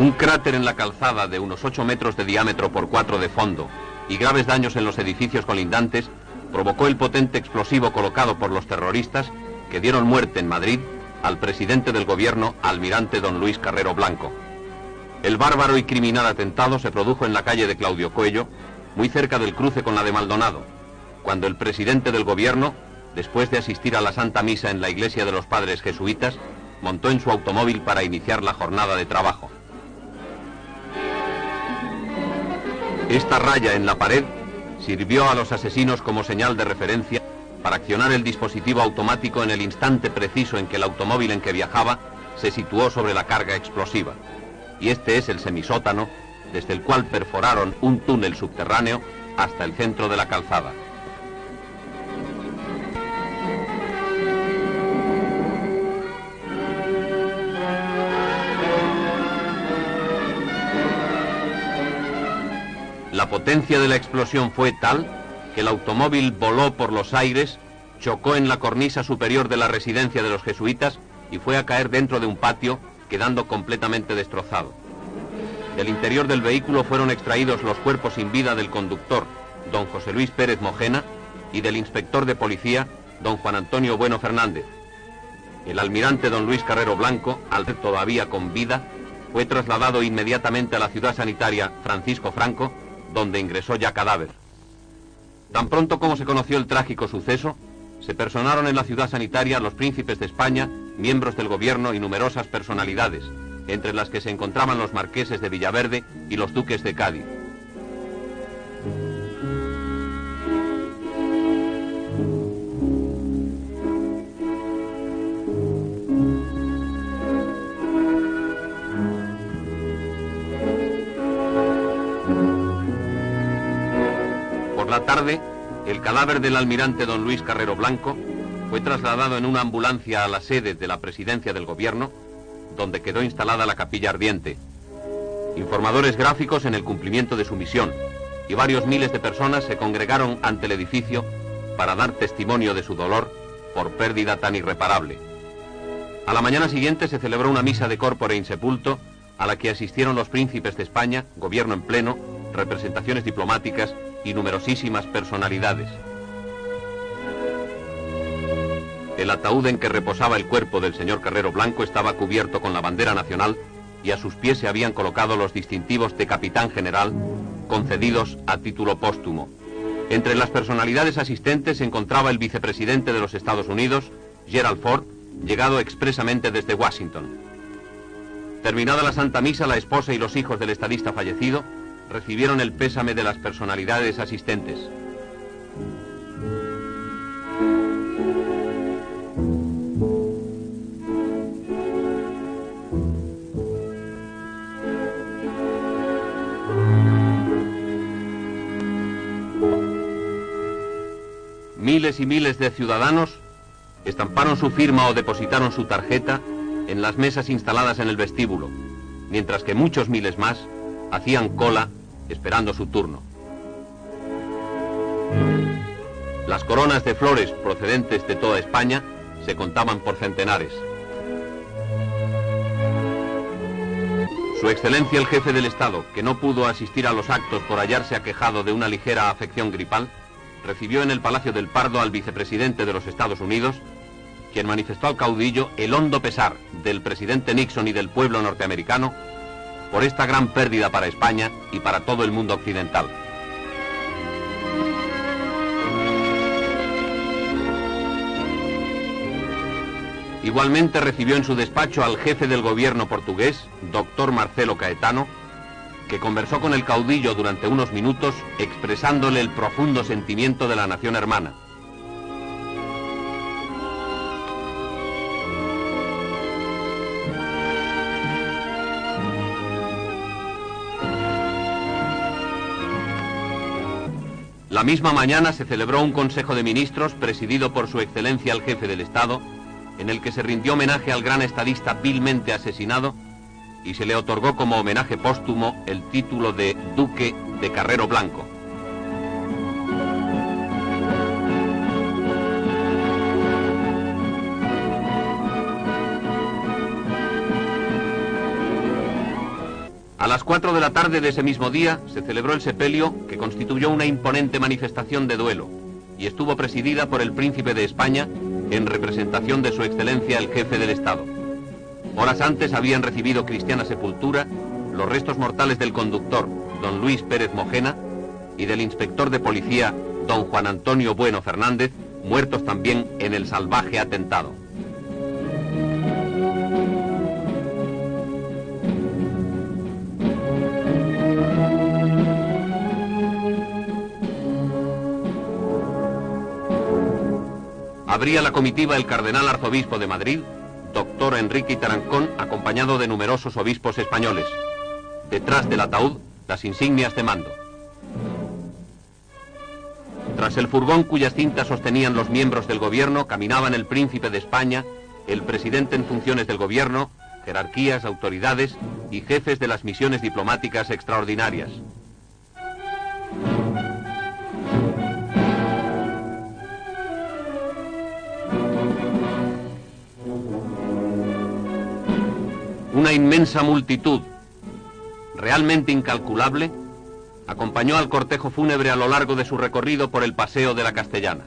Un cráter en la calzada de unos 8 metros de diámetro por 4 de fondo y graves daños en los edificios colindantes provocó el potente explosivo colocado por los terroristas que dieron muerte en Madrid al presidente del gobierno, almirante don Luis Carrero Blanco. El bárbaro y criminal atentado se produjo en la calle de Claudio Coello, muy cerca del cruce con la de Maldonado, cuando el presidente del gobierno, después de asistir a la Santa Misa en la iglesia de los padres jesuitas, montó en su automóvil para iniciar la jornada de trabajo. Esta raya en la pared sirvió a los asesinos como señal de referencia para accionar el dispositivo automático en el instante preciso en que el automóvil en que viajaba se situó sobre la carga explosiva. Y este es el semisótano, desde el cual perforaron un túnel subterráneo hasta el centro de la calzada. La potencia de la explosión fue tal que el automóvil voló por los aires, chocó en la cornisa superior de la residencia de los jesuitas y fue a caer dentro de un patio, quedando completamente destrozado. Del interior del vehículo fueron extraídos los cuerpos sin vida del conductor, don José Luis Pérez Mojena, y del inspector de policía, don Juan Antonio Bueno Fernández. El almirante don Luis Carrero Blanco, al ser todavía con vida, fue trasladado inmediatamente a la ciudad sanitaria Francisco Franco, donde ingresó ya cadáver. Tan pronto como se conoció el trágico suceso, se personaron en la ciudad sanitaria los príncipes de España, miembros del gobierno y numerosas personalidades, entre las que se encontraban los marqueses de Villaverde y los duques de Cádiz. Por la tarde, el cadáver del almirante don Luis Carrero Blanco fue trasladado en una ambulancia a la sede de la presidencia del gobierno, donde quedó instalada la capilla ardiente. Informadores gráficos en el cumplimiento de su misión y varios miles de personas se congregaron ante el edificio para dar testimonio de su dolor por pérdida tan irreparable. A la mañana siguiente se celebró una misa de corpore insepulto a la que asistieron los príncipes de España, gobierno en pleno, representaciones diplomáticas y numerosísimas personalidades. El ataúd en que reposaba el cuerpo del señor Carrero Blanco estaba cubierto con la bandera nacional y a sus pies se habían colocado los distintivos de capitán general concedidos a título póstumo. Entre las personalidades asistentes se encontraba el vicepresidente de los Estados Unidos, Gerald Ford, llegado expresamente desde Washington. Terminada la Santa Misa, la esposa y los hijos del estadista fallecido recibieron el pésame de las personalidades asistentes. Miles y miles de ciudadanos estamparon su firma o depositaron su tarjeta en las mesas instaladas en el vestíbulo, mientras que muchos miles más hacían cola esperando su turno. Las coronas de flores procedentes de toda España se contaban por centenares. Su Excelencia el Jefe del Estado, que no pudo asistir a los actos por hallarse aquejado de una ligera afección gripal, recibió en el Palacio del Pardo al vicepresidente de los Estados Unidos, quien manifestó al caudillo el hondo pesar del presidente Nixon y del pueblo norteamericano por esta gran pérdida para España y para todo el mundo occidental. Igualmente recibió en su despacho al jefe del gobierno portugués, doctor Marcelo Caetano, que conversó con el caudillo durante unos minutos expresándole el profundo sentimiento de la nación hermana. La misma mañana se celebró un Consejo de Ministros presidido por Su Excelencia el Jefe del Estado, en el que se rindió homenaje al gran estadista vilmente asesinado y se le otorgó como homenaje póstumo el título de Duque de Carrero Blanco. las 4 de la tarde de ese mismo día se celebró el sepelio, que constituyó una imponente manifestación de duelo y estuvo presidida por el príncipe de España en representación de su excelencia el jefe del Estado. Horas antes habían recibido cristiana sepultura los restos mortales del conductor, don Luis Pérez Mojena, y del inspector de policía, don Juan Antonio Bueno Fernández, muertos también en el salvaje atentado. Abría la comitiva el cardenal arzobispo de Madrid, doctor Enrique Tarancón, acompañado de numerosos obispos españoles. Detrás del ataúd, las insignias de mando. Tras el furgón cuyas cintas sostenían los miembros del gobierno, caminaban el príncipe de España, el presidente en funciones del gobierno, jerarquías, autoridades y jefes de las misiones diplomáticas extraordinarias. Una inmensa multitud, realmente incalculable, acompañó al cortejo fúnebre a lo largo de su recorrido por el Paseo de la Castellana.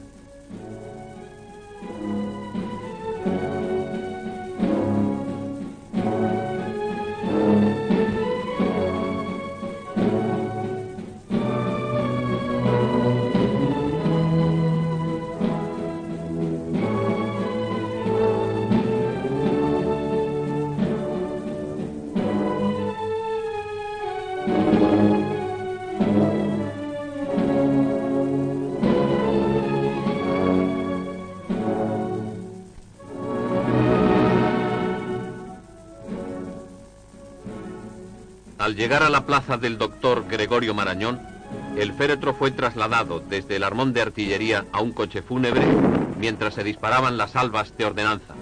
Al llegar a la plaza del doctor Gregorio Marañón, el féretro fue trasladado desde el armón de artillería a un coche fúnebre mientras se disparaban las salvas de ordenanza.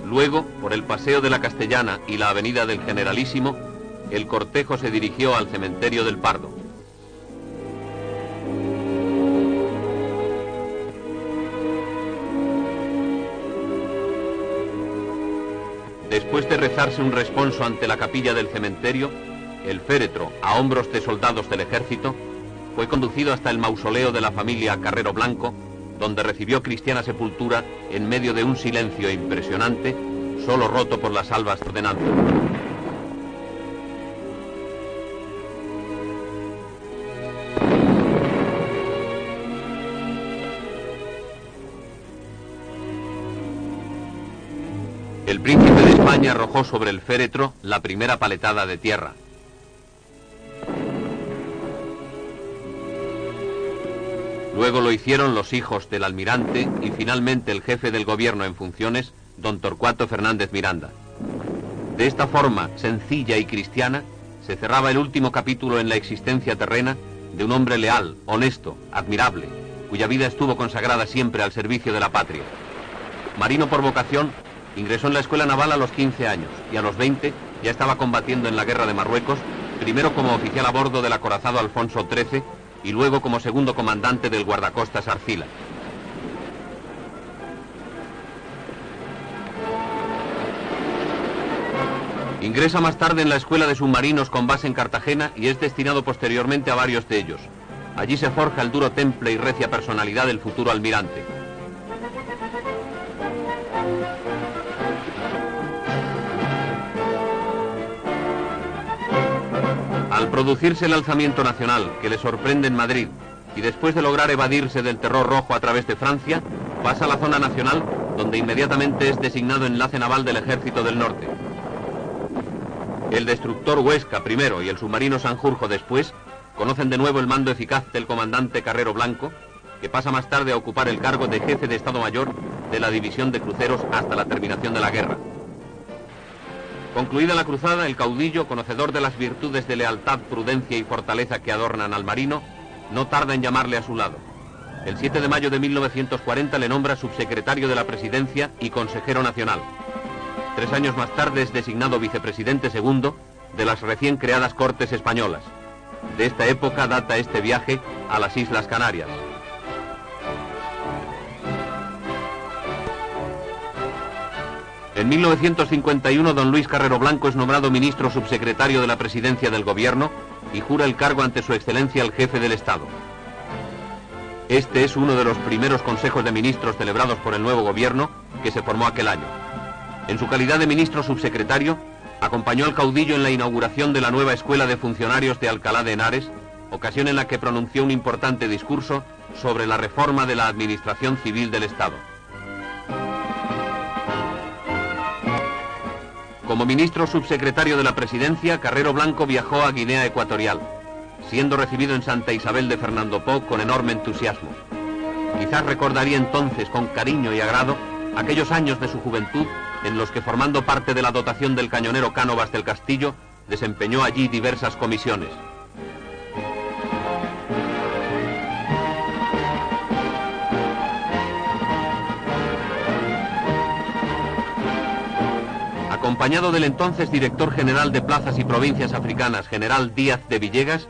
Luego, por el Paseo de la Castellana y la Avenida del Generalísimo, el cortejo se dirigió al cementerio del Pardo. Después de rezarse un responso ante la capilla del cementerio, el féretro, a hombros de soldados del ejército, fue conducido hasta el mausoleo de la familia Carrero Blanco, donde recibió cristiana sepultura en medio de un silencio impresionante, solo roto por las salvas de ordenanza. El príncipe de España arrojó sobre el féretro la primera paletada de tierra. Luego lo hicieron los hijos del almirante y finalmente el jefe del gobierno en funciones, don Torcuato Fernández Miranda. De esta forma sencilla y cristiana se cerraba el último capítulo en la existencia terrena de un hombre leal, honesto, admirable, cuya vida estuvo consagrada siempre al servicio de la patria. Marino por vocación, ingresó en la escuela naval a los 15 años y a los 20 ya estaba combatiendo en la guerra de Marruecos, primero como oficial a bordo del acorazado Alfonso XIII y luego como segundo comandante del guardacostas Arcila. Ingresa más tarde en la escuela de submarinos con base en Cartagena y es destinado posteriormente a varios de ellos. Allí se forja el duro temple y recia personalidad del futuro almirante. Al producirse el alzamiento nacional, que le sorprende en Madrid, y después de lograr evadirse del terror rojo a través de Francia, pasa a la zona nacional, donde inmediatamente es designado enlace naval del Ejército del Norte. El destructor Huesca primero y el submarino Sanjurjo después conocen de nuevo el mando eficaz del comandante Carrero Blanco, que pasa más tarde a ocupar el cargo de jefe de Estado Mayor de la División de Cruceros hasta la terminación de la guerra. Concluida la cruzada, el caudillo, conocedor de las virtudes de lealtad, prudencia y fortaleza que adornan al marino, no tarda en llamarle a su lado. El 7 de mayo de 1940 le nombra subsecretario de la Presidencia y consejero nacional. 3 años más tarde es designado vicepresidente segundo de las recién creadas Cortes Españolas. De esta época data este viaje a las Islas Canarias. En 1951, don Luis Carrero Blanco es nombrado ministro subsecretario de la Presidencia del Gobierno y jura el cargo ante su excelencia el jefe del Estado. Este es uno de los primeros consejos de ministros celebrados por el nuevo gobierno que se formó aquel año. En su calidad de ministro subsecretario, acompañó al caudillo en la inauguración de la nueva Escuela de Funcionarios de Alcalá de Henares, ocasión en la que pronunció un importante discurso sobre la reforma de la administración civil del Estado. Como ministro subsecretario de la Presidencia, Carrero Blanco viajó a Guinea Ecuatorial, siendo recibido en Santa Isabel de Fernando Poo con enorme entusiasmo. Quizás recordaría entonces con cariño y agrado aquellos años de su juventud en los que, formando parte de la dotación del cañonero Cánovas del Castillo, desempeñó allí diversas comisiones. Acompañado del entonces director general de Plazas y Provincias Africanas, general Díaz de Villegas,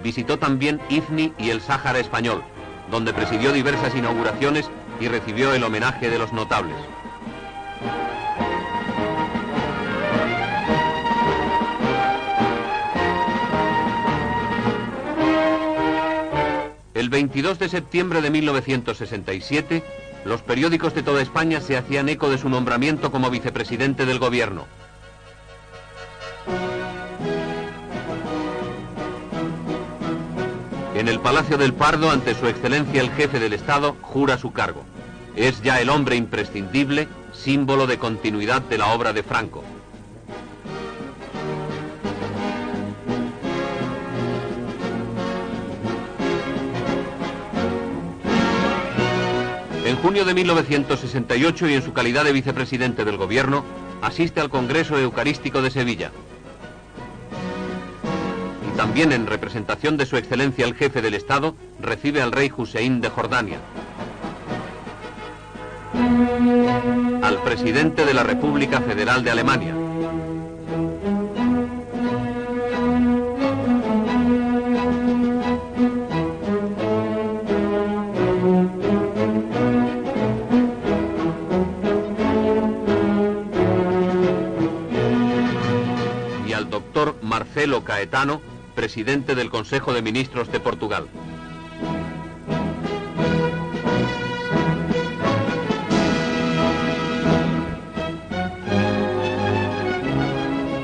visitó también Ifni y el Sáhara español, donde presidió diversas inauguraciones y recibió el homenaje de los notables. El 22 de septiembre de 1967, los periódicos de toda España se hacían eco de su nombramiento como vicepresidente del gobierno. En el Palacio del Pardo, ante su excelencia el jefe del Estado, jura su cargo. Es ya el hombre imprescindible, símbolo de continuidad de la obra de Franco. En junio de 1968 y en su calidad de vicepresidente del gobierno, asiste al Congreso Eucarístico de Sevilla. Y también en representación de su excelencia el jefe del Estado, recibe al rey Hussein de Jordania, al presidente de la República Federal de Alemania, Marcelo Caetano, presidente del Consejo de Ministros de Portugal.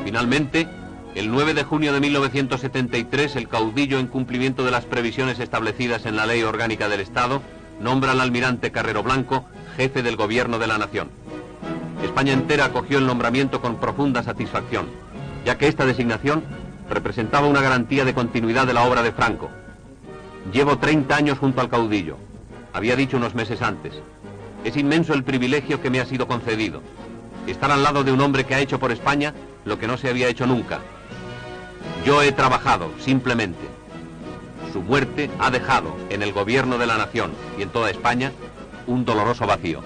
Finalmente, el 9 de junio de 1973, el caudillo, en cumplimiento de las previsiones establecidas en la Ley Orgánica del Estado, nombra al almirante Carrero Blanco jefe del gobierno de la nación. España entera acogió el nombramiento con profunda satisfacción, ya que esta designación representaba una garantía de continuidad de la obra de Franco. Llevo 30 años junto al caudillo, había dicho unos meses antes. Es inmenso el privilegio que me ha sido concedido, estar al lado de un hombre que ha hecho por España lo que no se había hecho nunca. Yo he trabajado, simplemente. Su muerte ha dejado en el gobierno de la nación y en toda España un doloroso vacío.